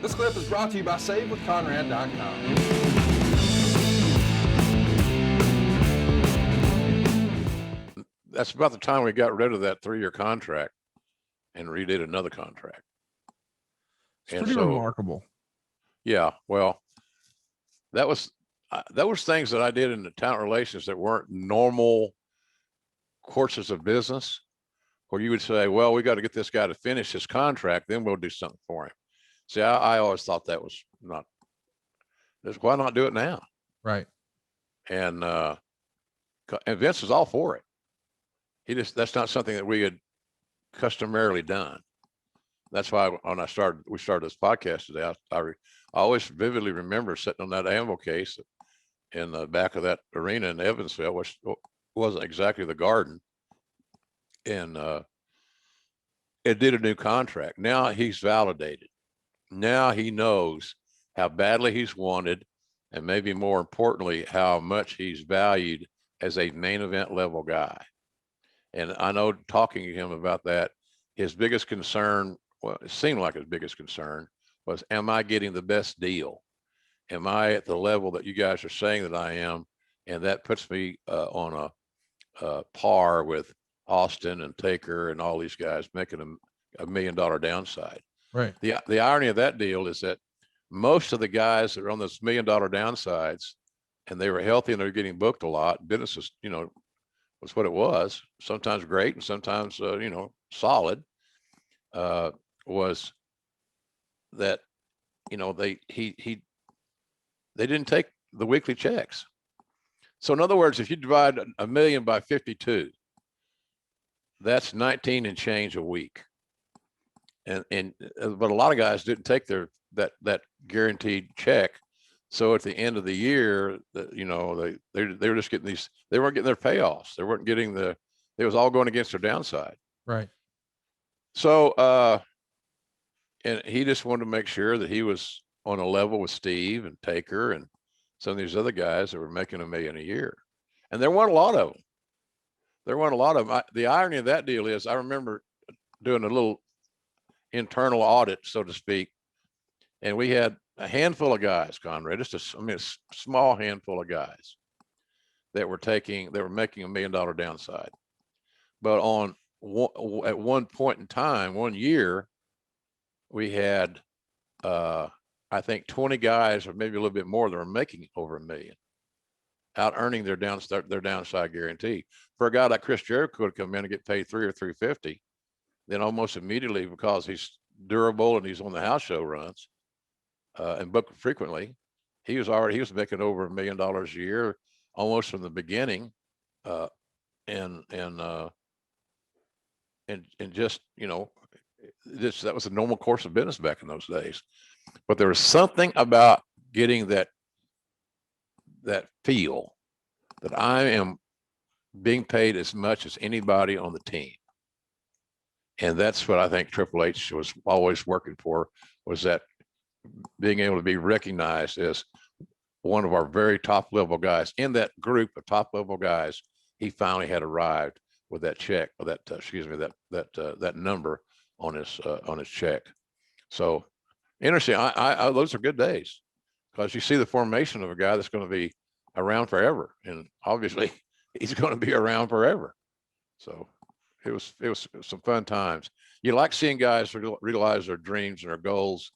This clip is brought to you by SaveWithConrad.com. That's about the time we got rid of that 3-year contract and redid another contract. It's pretty remarkable. Yeah, well, that was things that I did in the talent relations that weren't normal courses of business, where you would say, well, we got to get this guy to finish his contract, then we'll do something for him. See, I always thought that was not, why not do it now? Right. And Vince was all for it. That's not something that we had customarily done. That's why when we started this podcast today, I always vividly remember sitting on that ammo case in the back of that arena in Evansville, which wasn't exactly the Garden. And it did a new contract. Now he's validated. Now he knows how badly he's wanted, and maybe more importantly, how much he's valued as a main event level guy. And I know, talking to him about that, his biggest concern, well, it seemed like his biggest concern was, am I getting the best deal? Am I at the level that you guys are saying that I am? And that puts me on a par with Austin and Taker and all these guys, making them $1 million downside. Right. The irony of that deal is that most of the guys that are on those $1 million downsides, and they were healthy and they're getting booked a lot, business is, was what it was, sometimes great and sometimes, solid, was that, they didn't take the weekly checks. So in other words, if you divide $1 million by 52, that's 19 and change a week. But a lot of guys didn't take that guaranteed check. So at the end of the year, they were just getting they weren't getting their payoffs. They weren't getting it was all going against their downside. Right. So, and he just wanted to make sure that he was on a level with Steve and Taker and some of these other guys that were making $1 million a year. And there weren't a lot of them. The irony of that deal is, I remember doing a little internal audit, so to speak, and we had a handful of guys, Conrad, a small handful of guys that were making $1 million downside. But at one point in time, 1 year, we had, I think 20 guys, or maybe a little bit more, that were making over $1 million, out earning their downside guarantee. For a guy like Chris Jericho to come in and get paid $300 or $350, then almost immediately, because he's durable and he's on the house show runs and booked frequently, he was making over $1 million a year almost from the beginning, and just, that was a normal course of business back in those days. But there was something about getting that feel that I am being paid as much as anybody on the team. And that's what I think Triple H was always working for, was that being able to be recognized as one of our very top level guys. In that group of top level guys, he finally had arrived with that check, or that number on his check. So interesting. I those are good days, because you see the formation of a guy that's going to be around forever, and obviously he's going to be around forever. So it was some fun times. You like seeing guys realize their dreams and their goals,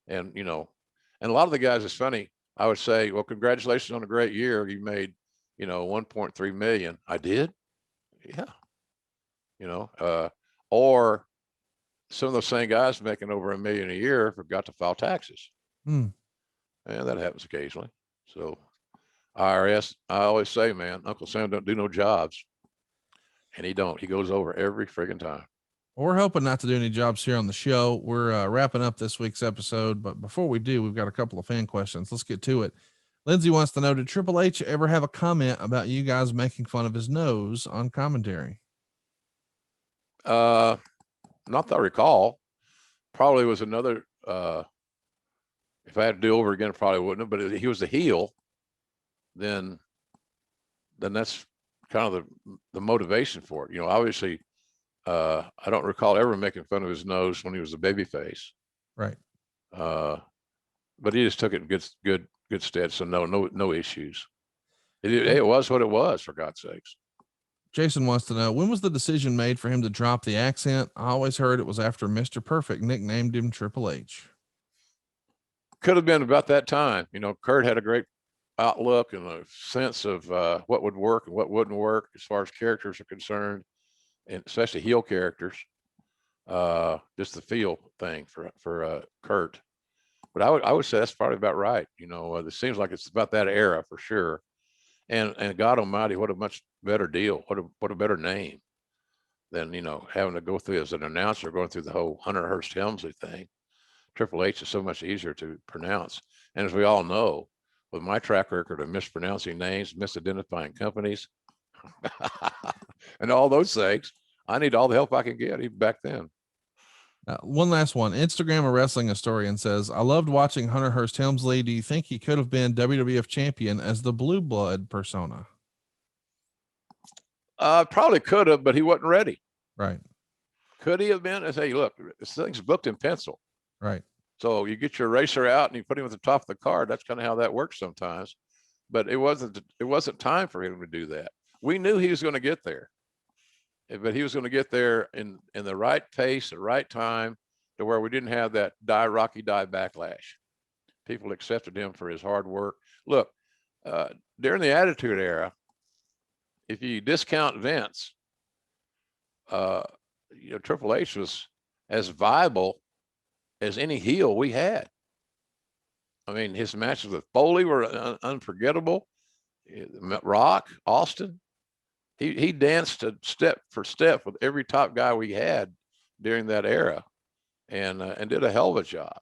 and and a lot of the guys, it's funny, I would say, well, congratulations on a great year. You made, 1.3 million. I did. Yeah. Or some of those same guys making over $1 million a year forgot to file taxes. And that happens occasionally. So IRS, I always say, man, Uncle Sam don't do no jobs. And he goes over every friggin' time. Well, we're hoping not to do any jobs here on the show. We're wrapping up this week's episode, but before we do, we've got a couple of fan questions. Let's get to it. Lindsay wants to know, did Triple H ever have a comment about you guys making fun of his nose on commentary? Not that I recall. Probably was another, if I had to do over again, probably wouldn't have, but if he was the heel, then that's kind of the motivation for it. Obviously, I don't recall ever making fun of his nose when he was a babyface. Right. But he just took it in good stead. So no issues. It was what it was, for God's sakes. Jason wants to know, when was the decision made for him to drop the accent? I always heard it was after Mr. Perfect nicknamed him Triple H. Could have been about that time. Kurt had a great outlook and a sense of what would work and what wouldn't work as far as characters are concerned, and especially heel characters. Just the feel thing for Kurt. But I would say that's probably about right. It seems like it's about that era for sure. And God Almighty, what a much better deal. What a better name than, having to go through as an announcer, going through the whole Hunter Hearst Helmsley thing. Triple H is so much easier to pronounce. And as we all know, with my track record of mispronouncing names, misidentifying companies, and all those things, I need all the help I can get, even back then. One last one. Instagram a wrestling historian says, I loved watching Hunter Hearst Helmsley. Do you think he could have been WWF champion as the blue blood persona? Probably could have, but he wasn't ready. Right. Could he have been? I say, look, this thing's booked in pencil. Right. So you get your racer out and you put him at the top of the card. That's kind of how that works sometimes. But it wasn't time for him to do that. We knew he was going to get there. But he was going to get there in the right pace, the right time, to where we didn't have that Rocky backlash. People accepted him for his hard work. Look, during the Attitude Era, if you discount Vince, Triple H was as viable as any heel we had. I mean, his matches with Foley were unforgettable. Rock, Austin. He danced step for step with every top guy we had during that era, and did a hell of a job.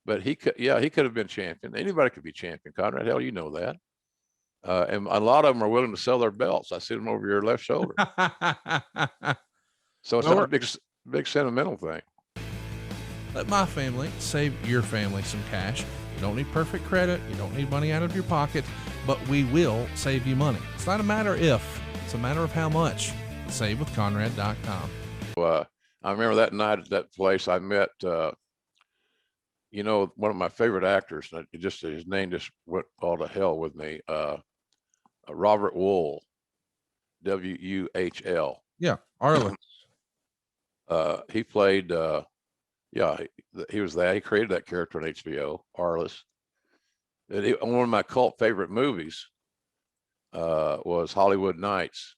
But he could have been champion. Anybody could be champion, Conrad. Hell, you know that. And a lot of them are willing to sell their belts. I see them over your left shoulder. So it's not a big sentimental thing. Let my family save your family some cash. You don't need perfect credit. You don't need money out of your pocket, but we will save you money. It's not a matter if, it's a matter of how much. SaveWithConrad.com. I remember that night at that place, I met, one of my favorite actors, and his name just went all to hell with me. Robert Wuhl, Wuhl. Yeah, Arlen. He played, he was that. He created that character on HBO, Arliss. One of my cult favorite movies was Hollywood Nights.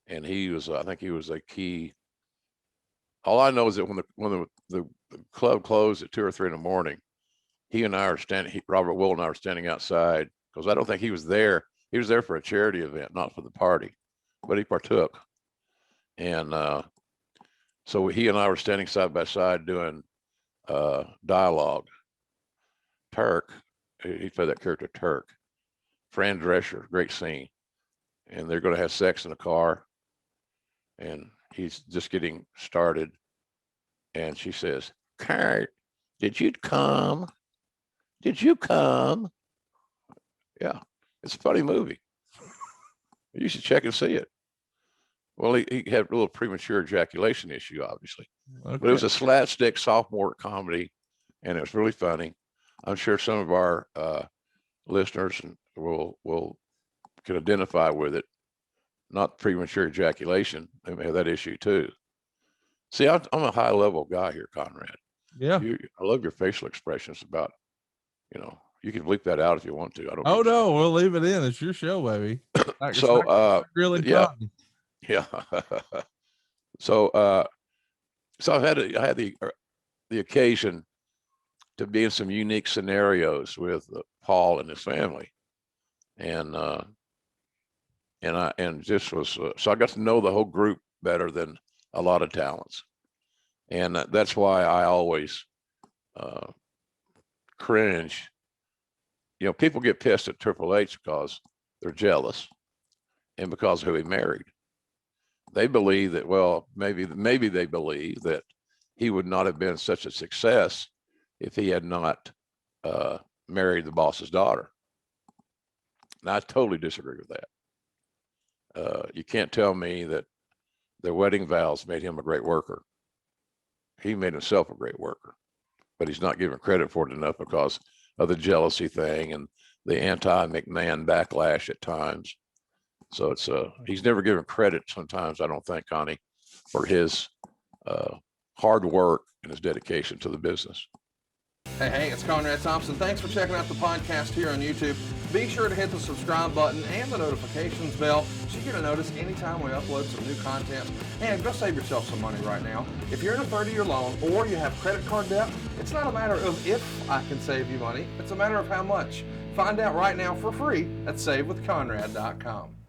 And I think he was a key. All I know is that when the club closed at 2 or 3 in the morning, Robert Wuhl and I were standing outside, because I don't think he was there. He was there for a charity event, not for the party, but he partook. And so he and I were standing side by side doing dialogue. Turk, he played that character Turk. Fran Drescher, great scene. And they're going to have sex in a car. And he's just getting started. And she says, Kurt, did you come? Did you come? Yeah, it's a funny movie. You should check and see it. Well, he had a little premature ejaculation issue, obviously. Okay. But it was a slapstick sophomore comedy, and it was really funny. I'm sure some of our listeners can identify with it. Not premature ejaculation. They may have that issue too. See, I'm a high level guy here, Conrad. Yeah. I love your facial expressions about, you can bleep that out if you want to. I don't. Oh no, we'll leave it in. It's your show, baby. Really, yeah. Fun. Yeah. So I had the occasion to be in some unique scenarios with Paul and his family, and this was so I got to know the whole group better than a lot of talents, and that's why I always cringe. People get pissed at Triple H because they're jealous, and because of who he married. They believe that, well, maybe they believe that he would not have been such a success if he had not married the boss's daughter. And I totally disagree with that. You can't tell me that their wedding vows made him a great worker. He made himself a great worker. but he's not given credit for it enough because of the jealousy thing and the anti-McMahon backlash at times. So it's he's never given credit sometimes, I don't think, Connie, for his hard work and his dedication to the business. Hey, it's Conrad Thompson. Thanks for checking out the podcast here on YouTube. Be sure to hit the subscribe button and the notifications bell so you get a notice anytime we upload some new content. And go save yourself some money right now. If you're in a 30-year loan or you have credit card debt, it's not a matter of if I can save you money. It's a matter of how much. Find out right now for free at savewithconrad.com.